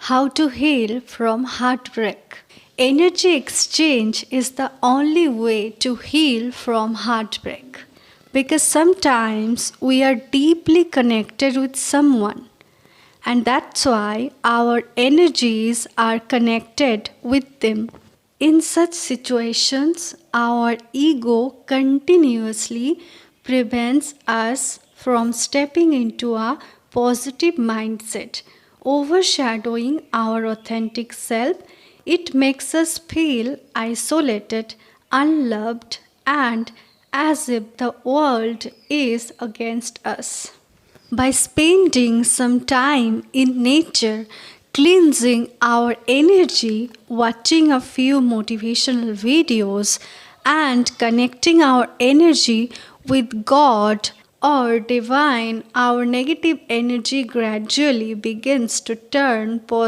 How to heal from heartbreak. Energy exchange is the only way to heal from heartbreak. Because sometimes we are deeply connected with someone, and that's why our energies are connected with them. In such situations, our ego continuously prevents us from stepping into a positive mindset, overshadowing our authentic self. It makes us feel isolated, unloved, and as if the world is against us. By spending some time in nature, cleansing our energy, watching a few motivational videos, and connecting our energy with God or divine, our negative energy gradually begins to turn positive.